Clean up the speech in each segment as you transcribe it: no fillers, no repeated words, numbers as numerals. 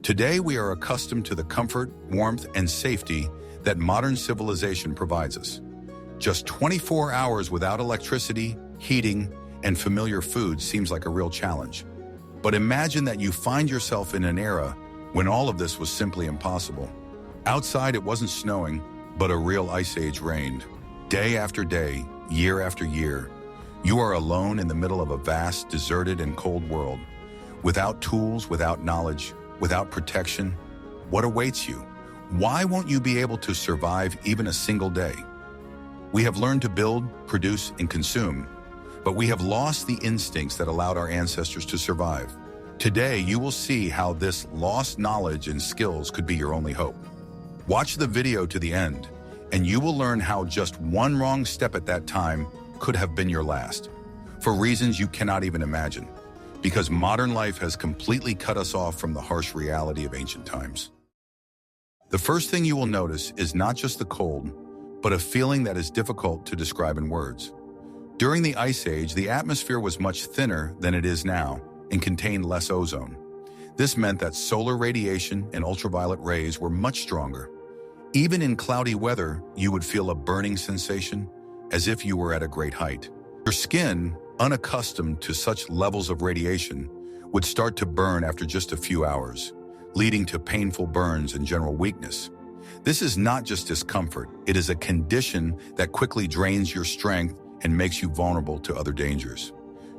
Today, we are accustomed to the comfort, warmth, and safety that modern civilization provides us. Just 24 hours without electricity, heating, and familiar food seems like a real challenge. But imagine that you find yourself in an era when all of this was simply impossible. Outside, it wasn't snowing, but a real ice age reigned. Day after day, year after year, you are alone in the middle of a vast, deserted, and cold world. Without tools, without knowledge, without protection, what awaits you? Why won't you be able to survive even a single day? We have learned to build, produce, and consume, but we have lost the instincts that allowed our ancestors to survive. Today, you will see how this lost knowledge and skills could be your only hope. Watch the video to the end, and you will learn how just one wrong step at that time could have been your last, for reasons you cannot even imagine, because modern life has completely cut us off from the harsh reality of ancient times. The first thing you will notice is not just the cold, but a feeling that is difficult to describe in words. During the Ice Age, the atmosphere was much thinner than it is now and contained less ozone. This meant that solar radiation and ultraviolet rays were much stronger. Even in cloudy weather, you would feel a burning sensation, as if you were at a great height. Your skin, unaccustomed to such levels of radiation, would start to burn after just a few hours, leading to painful burns and general weakness. This is not just discomfort, it is a condition that quickly drains your strength and makes you vulnerable to other dangers.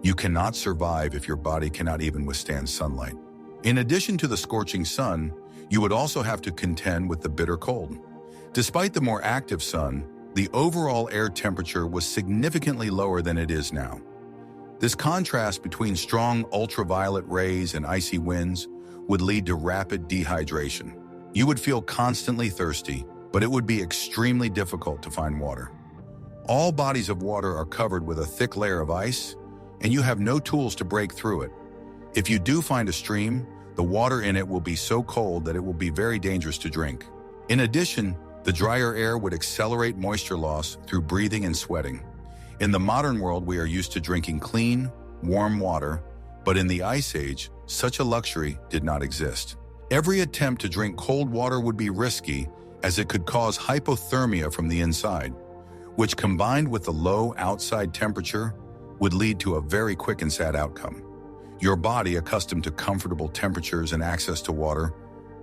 You cannot survive if your body cannot even withstand sunlight. In addition to the scorching sun, you would also have to contend with the bitter cold. Despite the more active sun, the overall air temperature was significantly lower than it is now. This contrast between strong ultraviolet rays and icy winds would lead to rapid dehydration. You would feel constantly thirsty, but it would be extremely difficult to find water. All bodies of water are covered with a thick layer of ice, and you have no tools to break through it. If you do find a stream, the water in it will be so cold that it will be very dangerous to drink. In addition, the drier air would accelerate moisture loss through breathing and sweating. In the modern world, we are used to drinking clean, warm water, but in the Ice Age, such a luxury did not exist. Every attempt to drink cold water would be risky, as it could cause hypothermia from the inside, which combined with the low outside temperature would lead to a very quick and sad outcome. Your body, accustomed to comfortable temperatures and access to water,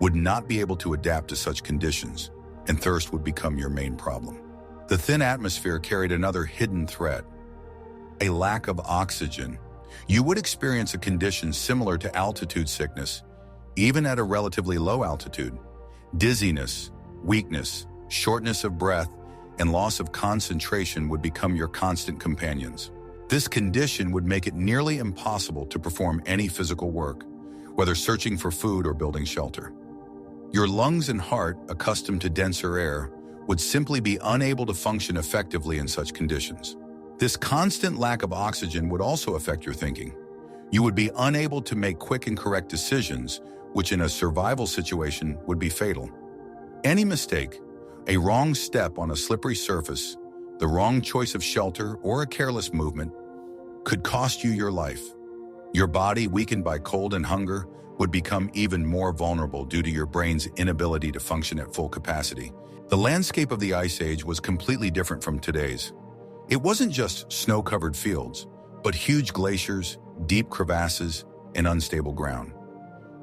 would not be able to adapt to such conditions, and thirst would become your main problem. The thin atmosphere carried another hidden threat: a lack of oxygen. You would experience a condition similar to altitude sickness, even at a relatively low altitude. Dizziness, weakness, shortness of breath, and loss of concentration would become your constant companions. This condition would make it nearly impossible to perform any physical work, whether searching for food or building shelter. Your lungs and heart, accustomed to denser air, would simply be unable to function effectively in such conditions. This constant lack of oxygen would also affect your thinking. You would be unable to make quick and correct decisions, which in a survival situation would be fatal. Any mistake, a wrong step on a slippery surface, the wrong choice of shelter, or a careless movement could cost you your life. Your body, weakened by cold and hunger, would become even more vulnerable due to your brain's inability to function at full capacity. The landscape of the Ice Age was completely different from today's. It wasn't just snow-covered fields, but huge glaciers, deep crevasses, and unstable ground.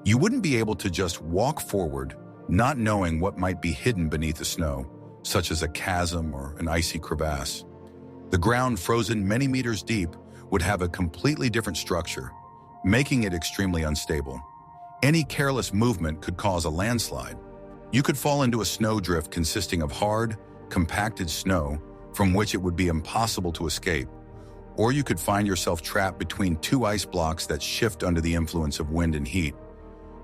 You wouldn't be able to just walk forward, not knowing what might be hidden beneath the snow, such as a chasm or an icy crevasse. The ground, frozen many meters deep, would have a completely different structure, making it extremely unstable. Any careless movement could cause a landslide. You could fall into a snowdrift consisting of hard, compacted snow from which it would be impossible to escape, or you could find yourself trapped between two ice blocks that shift under the influence of wind and heat.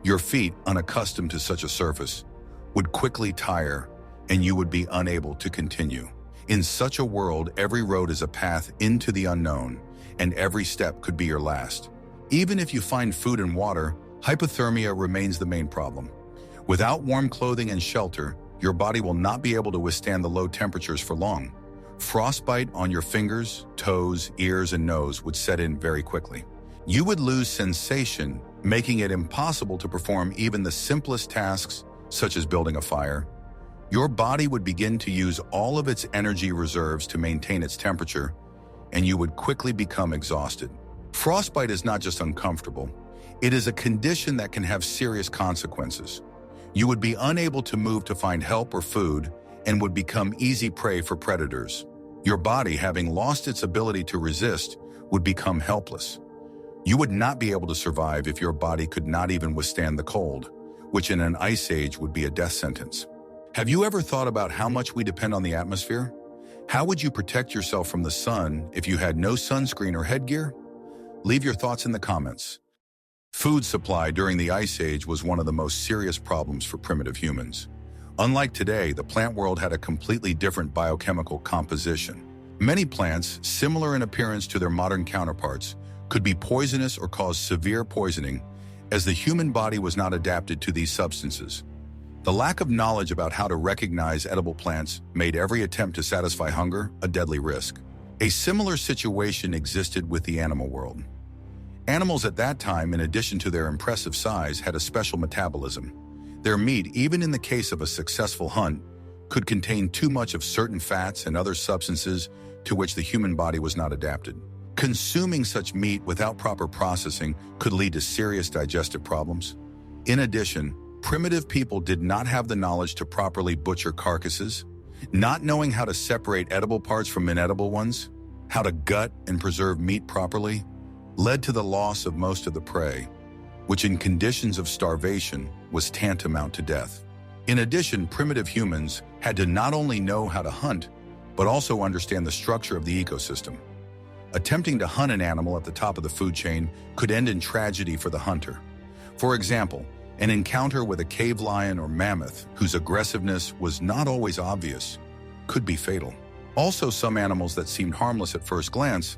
Your feet, unaccustomed to such a surface, would quickly tire, and you would be unable to continue. In such a world, every road is a path into the unknown, and every step could be your last. Even if you find food and water, hypothermia remains the main problem. Without warm clothing and shelter, your body will not be able to withstand the low temperatures for long. Frostbite on your fingers, toes, ears, and nose would set in very quickly. You would lose sensation making it impossible to perform even the simplest tasks, such as building a fire. Your body would begin to use all of its energy reserves to maintain its temperature, and you would quickly become exhausted. Frostbite is not just uncomfortable, it is a condition that can have serious consequences. You would be unable to move to find help or food and would become easy prey for predators. Your body, having lost its ability to resist, would become helpless. You would not be able to survive if your body could not even withstand the cold, which in an ice age would be a death sentence. Have you ever thought about how much we depend on the atmosphere? How would you protect yourself from the sun if you had no sunscreen or headgear? Leave your thoughts in the comments. Food supply during the Ice Age was one of the most serious problems for primitive humans. Unlike today, the plant world had a completely different biochemical composition. Many plants, similar in appearance to their modern counterparts, could be poisonous or cause severe poisoning, as the human body was not adapted to these substances. The lack of knowledge about how to recognize edible plants made every attempt to satisfy hunger a deadly risk. A similar situation existed with the animal world. Animals at that time, in addition to their impressive size, had a special metabolism. Their meat, even in the case of a successful hunt, could contain too much of certain fats and other substances to which the human body was not adapted. Consuming such meat without proper processing could lead to serious digestive problems. In addition, primitive people did not have the knowledge to properly butcher carcasses. Not knowing how to separate edible parts from inedible ones, how to gut and preserve meat properly, led to the loss of most of the prey, which in conditions of starvation was tantamount to death. In addition, primitive humans had to not only know how to hunt, but also understand the structure of the ecosystem. Attempting to hunt an animal at the top of the food chain could end in tragedy for the hunter. For example, an encounter with a cave lion or mammoth, whose aggressiveness was not always obvious, could be fatal. Also, some animals that seemed harmless at first glance,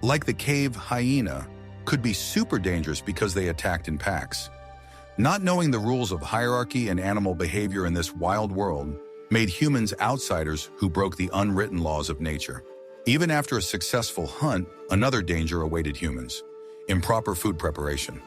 like the cave hyena, could be super dangerous because they attacked in packs. Not knowing the rules of hierarchy and animal behavior in this wild world made humans outsiders who broke the unwritten laws of nature. Even after a successful hunt, another danger awaited humans: improper food preparation.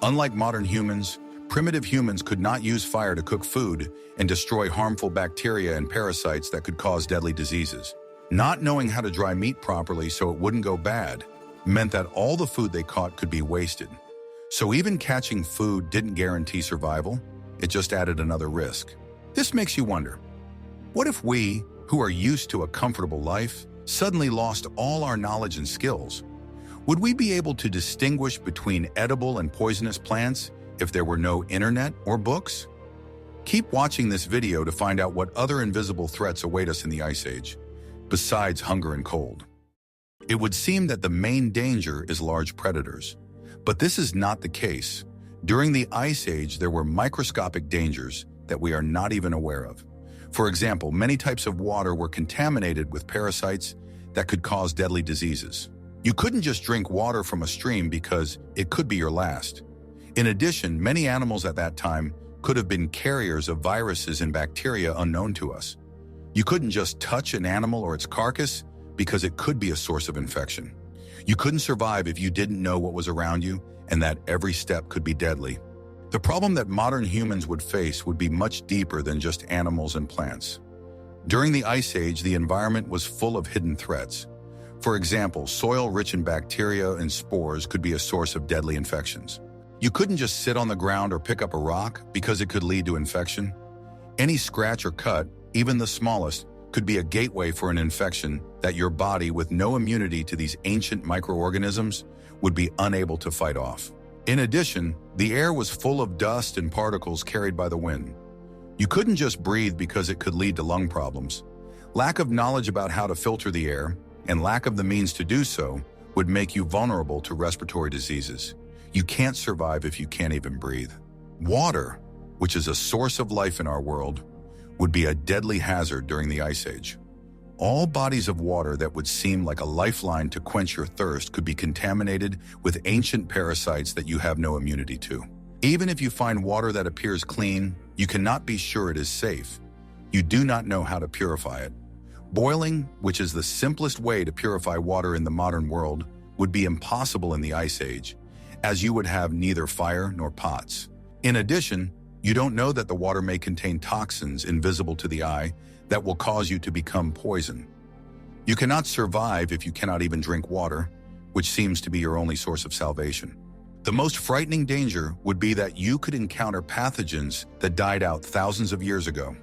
Unlike modern humans, primitive humans could not use fire to cook food and destroy harmful bacteria and parasites that could cause deadly diseases. Not knowing how to dry meat properly so it wouldn't go bad meant that all the food they caught could be wasted. So even catching food didn't guarantee survival, it just added another risk. This makes you wonder, what if we, who are used to a comfortable life, suddenly lost all our knowledge and skills? Would we be able to distinguish between edible and poisonous plants if there were no internet or books? Keep watching this video to find out what other invisible threats await us in the Ice Age, besides hunger and cold. It would seem that the main danger is large predators, but this is not the case. During the Ice Age, there were microscopic dangers that we are not even aware of. For example, many types of water were contaminated with parasites that could cause deadly diseases. You couldn't just drink water from a stream because it could be your last. In addition, many animals at that time could have been carriers of viruses and bacteria unknown to us. You couldn't just touch an animal or its carcass because it could be a source of infection. You couldn't survive if you didn't know what was around you and that every step could be deadly. The problem that modern humans would face would be much deeper than just animals and plants. During the Ice Age, the environment was full of hidden threats. For example, soil rich in bacteria and spores could be a source of deadly infections. You couldn't just sit on the ground or pick up a rock because it could lead to infection. Any scratch or cut, even the smallest, could be a gateway for an infection that your body, with no immunity to these ancient microorganisms, would be unable to fight off. In addition, the air was full of dust and particles carried by the wind. You couldn't just breathe because it could lead to lung problems. Lack of knowledge about how to filter the air, and lack of the means to do so, would make you vulnerable to respiratory diseases. You can't survive if you can't even breathe. Water, which is a source of life in our world, would be a deadly hazard during the Ice Age. All bodies of water that would seem like a lifeline to quench your thirst could be contaminated with ancient parasites that you have no immunity to. Even if you find water that appears clean, you cannot be sure it is safe. You do not know how to purify it. Boiling, which is the simplest way to purify water in the modern world, would be impossible in the Ice Age, as you would have neither fire nor pots. In addition, you don't know that the water may contain toxins invisible to the eye that will cause you to become poison. You cannot survive if you cannot even drink water, which seems to be your only source of salvation. The most frightening danger would be that you could encounter pathogens that died out thousands of years ago.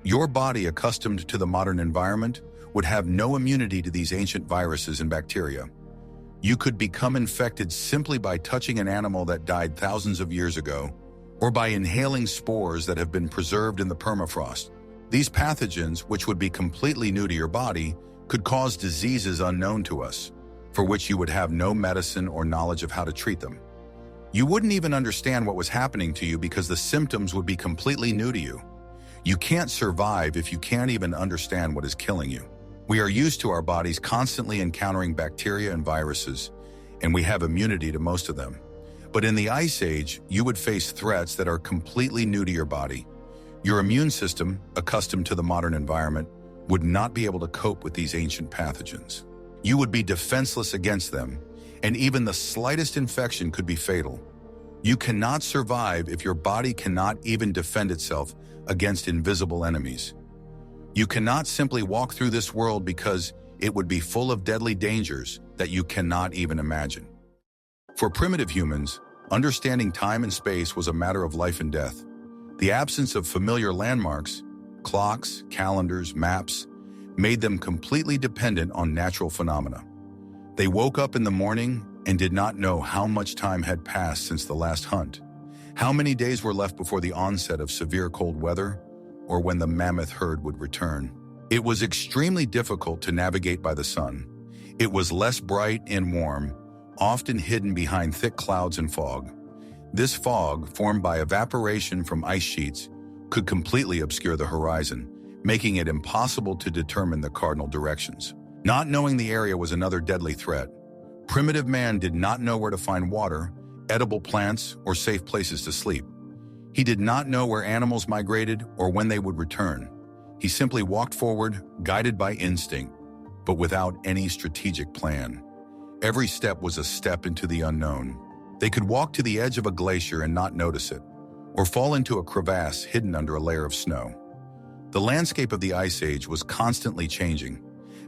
Your body, accustomed to the modern environment, would have no immunity to these ancient viruses and bacteria. You could become infected simply by touching an animal that died thousands of years ago, or by inhaling spores that have been preserved in the permafrost. These pathogens, which would be completely new to your body, could cause diseases unknown to us, for which you would have no medicine or knowledge of how to treat them. You wouldn't even understand what was happening to you because the symptoms would be completely new to you. You can't survive if you can't even understand what is killing you. We are used to our bodies constantly encountering bacteria and viruses, and we have immunity to most of them. But in the Ice Age, you would face threats that are completely new to your body. Your immune system, accustomed to the modern environment, would not be able to cope with these ancient pathogens. You would be defenseless against them, and even the slightest infection could be fatal. You cannot survive if your body cannot even defend itself against invisible enemies. You cannot simply walk through this world because it would be full of deadly dangers that you cannot even imagine. For primitive humans, understanding time and space was a matter of life and death. The absence of familiar landmarks, clocks, calendars, maps, made them completely dependent on natural phenomena. They woke up in the morning and did not know how much time had passed since the last hunt, how many days were left before the onset of severe cold weather, or when the mammoth herd would return. It was extremely difficult to navigate by the sun. It was less bright and warm, often hidden behind thick clouds and fog. This fog, formed by evaporation from ice sheets, could completely obscure the horizon, making it impossible to determine the cardinal directions. Not knowing the area was another deadly threat. Primitive man did not know where to find water, edible plants, or safe places to sleep. He did not know where animals migrated or when they would return. He simply walked forward, guided by instinct, but without any strategic plan. Every step was a step into the unknown. They could walk to the edge of a glacier and not notice it, or fall into a crevasse hidden under a layer of snow. The landscape of the Ice Age was constantly changing.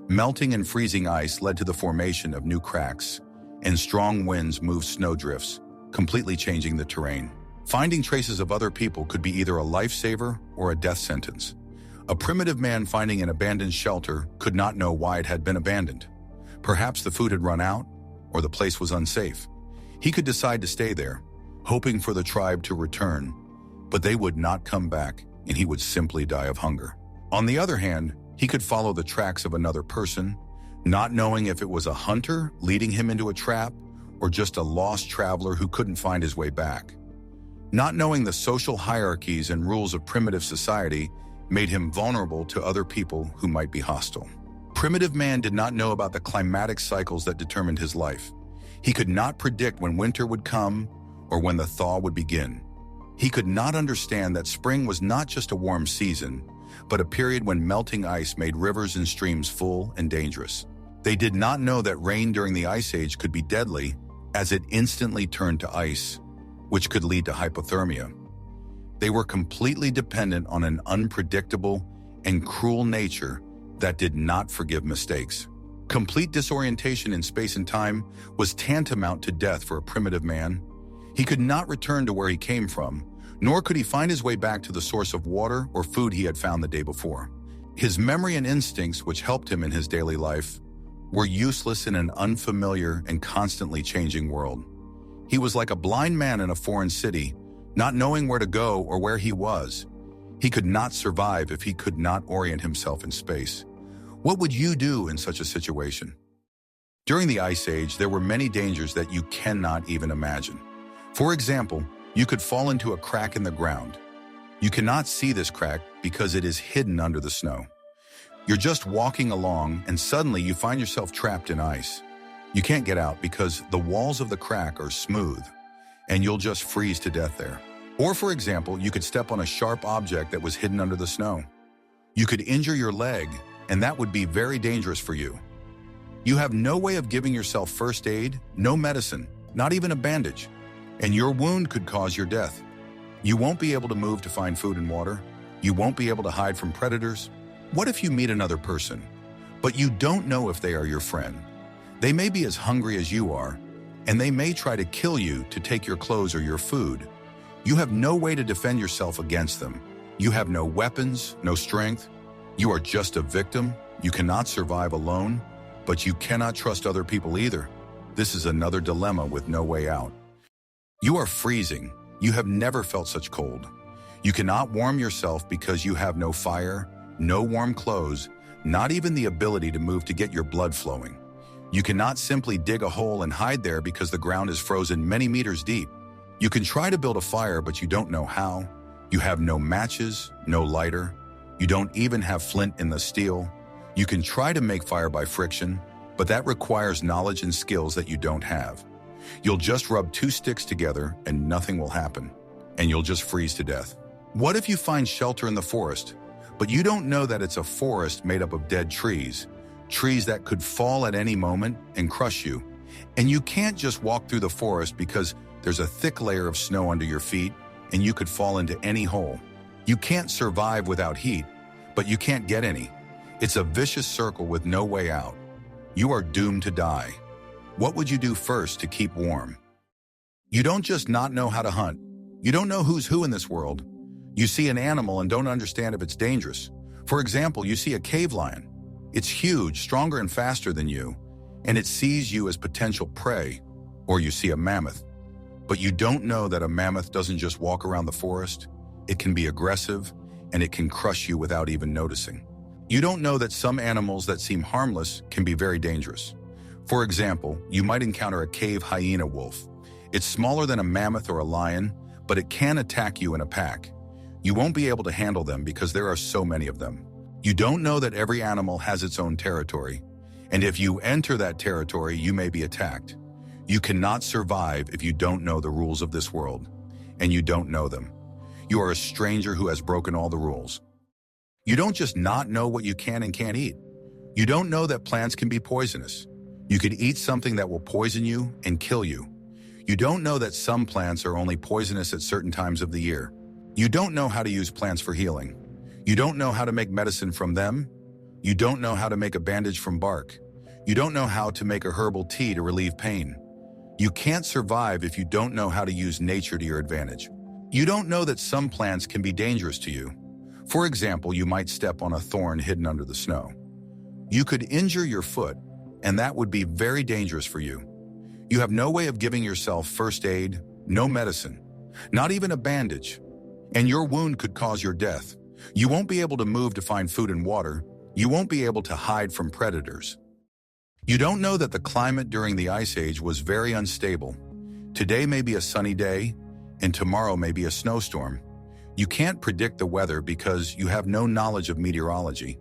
Melting and freezing ice led to the formation of new cracks, and strong winds moved snowdrifts, completely changing the terrain. Finding traces of other people could be either a lifesaver or a death sentence. A primitive man finding an abandoned shelter could not know why it had been abandoned. Perhaps the food had run out, or the place was unsafe. He could decide to stay there, hoping for the tribe to return, but they would not come back, and he would simply die of hunger. On the other hand, he could follow the tracks of another person, not knowing if it was a hunter leading him into a trap or just a lost traveler who couldn't find his way back. Not knowing the social hierarchies and rules of primitive society made him vulnerable to other people who might be hostile. Primitive man did not know about the climatic cycles that determined his life. He could not predict when winter would come or when the thaw would begin. He could not understand that spring was not just a warm season, but a period when melting ice made rivers and streams full and dangerous. They did not know that rain during the Ice Age could be deadly, as it instantly turned to ice, which could lead to hypothermia. They were completely dependent on an unpredictable and cruel nature that did not forgive mistakes. Complete disorientation in space and time was tantamount to death for a primitive man. He could not return to where he came from, nor could he find his way back to the source of water or food he had found the day before. His memory and instincts, which helped him in his daily life, were useless in an unfamiliar and constantly changing world. He was like a blind man in a foreign city, not knowing where to go or where he was. He could not survive if he could not orient himself in space. What would you do in such a situation? During the Ice Age, there were many dangers that you cannot even imagine. For example, you could fall into a crack in the ground. You cannot see this crack because it is hidden under the snow. You're just walking along and suddenly you find yourself trapped in ice. You can't get out because the walls of the crack are smooth and you'll just freeze to death there. Or for example, you could step on a sharp object that was hidden under the snow. You could injure your leg and that would be very dangerous for you. You have no way of giving yourself first aid, no medicine, not even a bandage. And your wound could cause your death. You won't be able to move to find food and water. You won't be able to hide from predators. What if you meet another person, but you don't know if they are your friend? They may be as hungry as you are, and they may try to kill you to take your clothes or your food. You have no way to defend yourself against them. You have no weapons, no strength. You are just a victim. You cannot survive alone, but you cannot trust other people either. This is another dilemma with no way out. You are freezing. You have never felt such cold. You cannot warm yourself because you have no fire, no warm clothes, not even the ability to move to get your blood flowing. You cannot simply dig a hole and hide there because the ground is frozen many meters deep. You can try to build a fire, but you don't know how. You have no matches, no lighter. You don't even have flint in the steel. You can try to make fire by friction, but that requires knowledge and skills that you don't have. You'll just rub two sticks together and nothing will happen, and you'll just freeze to death. What if you find shelter in the forest, but you don't know that it's a forest made up of dead trees that could fall at any moment and crush you? And you can't just walk through the forest because there's a thick layer of snow under your feet and you could fall into any hole. You can't survive without heat, but you can't get any. It's a vicious circle with no way out. You are doomed to die. What would you do first to keep warm? You don't just not know how to hunt. You don't know who's who in this world. You see an animal and don't understand if it's dangerous. For example, you see a cave lion. It's huge, stronger and faster than you, and it sees you as potential prey. Or you see a mammoth. But you don't know that a mammoth doesn't just walk around the forest. It can be aggressive, and it can crush you without even noticing. You don't know that some animals that seem harmless can be very dangerous. For example, you might encounter a cave hyena wolf. It's smaller than a mammoth or a lion, but it can attack you in a pack. You won't be able to handle them because there are so many of them. You don't know that every animal has its own territory, and if you enter that territory, you may be attacked. You cannot survive if you don't know the rules of this world, and you don't know them. You are a stranger who has broken all the rules. You don't just not know what you can and can't eat. You don't know that plants can be poisonous. You could eat something that will poison you and kill you. You don't know that some plants are only poisonous at certain times of the year. You don't know how to use plants for healing. You don't know how to make medicine from them. You don't know how to make a bandage from bark. You don't know how to make a herbal tea to relieve pain. You can't survive if you don't know how to use nature to your advantage. You don't know that some plants can be dangerous to you. For example, you might step on a thorn hidden under the snow. You could injure your foot, and that would be very dangerous for you. You have no way of giving yourself first aid, no medicine, not even a bandage, and your wound could cause your death. You won't be able to move to find food and water. You won't be able to hide from predators. You don't know that the climate during the Ice Age was very unstable. Today may be a sunny day, and tomorrow may be a snowstorm. You can't predict the weather because you have no knowledge of meteorology.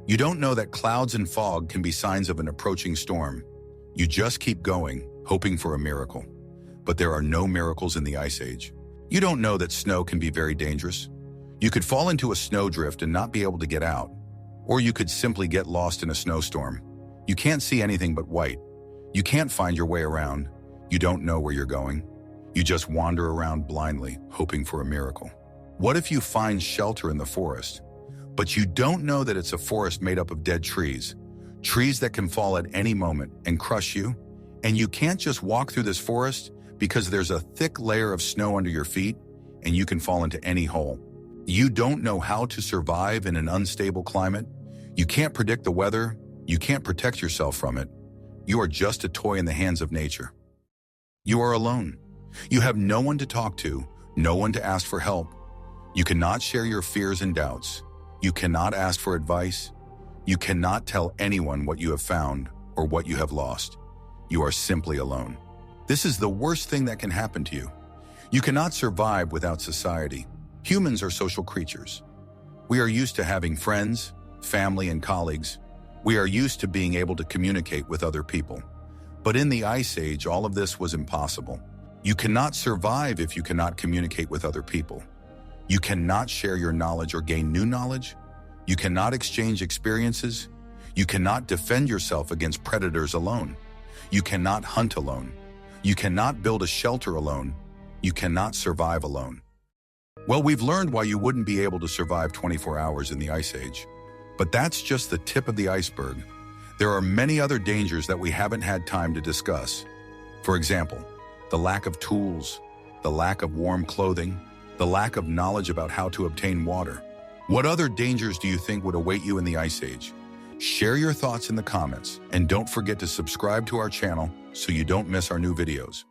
You don't know that clouds and fog can be signs of an approaching storm. You just keep going, hoping for a miracle. But there are no miracles in the Ice Age. You don't know that snow can be very dangerous. You could fall into a snowdrift and not be able to get out. Or you could simply get lost in a snowstorm. You can't see anything but white. You can't find your way around. You don't know where you're going. You just wander around blindly, hoping for a miracle. What if you find shelter in the forest, but you don't know that it's a forest made up of dead trees that can fall at any moment and crush you, and you can't just walk through this forest because there's a thick layer of snow under your feet and you can fall into any hole. You don't know how to survive in an unstable climate. You can't predict the weather. You can't protect yourself from it. You are just a toy in the hands of nature. You are alone. You have no one to talk to, no one to ask for help. You cannot share your fears and doubts. You cannot ask for advice. You cannot tell anyone what you have found or what you have lost. You are simply alone. This is the worst thing that can happen to you. You cannot survive without society. Humans are social creatures. We are used to having friends, family, and colleagues. We are used to being able to communicate with other people. But in the Ice Age, all of this was impossible. You cannot survive if you cannot communicate with other people. You cannot share your knowledge or gain new knowledge. You cannot exchange experiences. You cannot defend yourself against predators alone. You cannot hunt alone. You cannot build a shelter alone. You cannot survive alone. Well, we've learned why you wouldn't be able to survive 24 hours in the Ice Age. But that's just the tip of the iceberg. There are many other dangers that we haven't had time to discuss. For example, the lack of tools, the lack of warm clothing, the lack of knowledge about how to obtain water. What other dangers do you think would await you in the Ice Age? Share your thoughts in the comments, and don't forget to subscribe to our channel so you don't miss our new videos.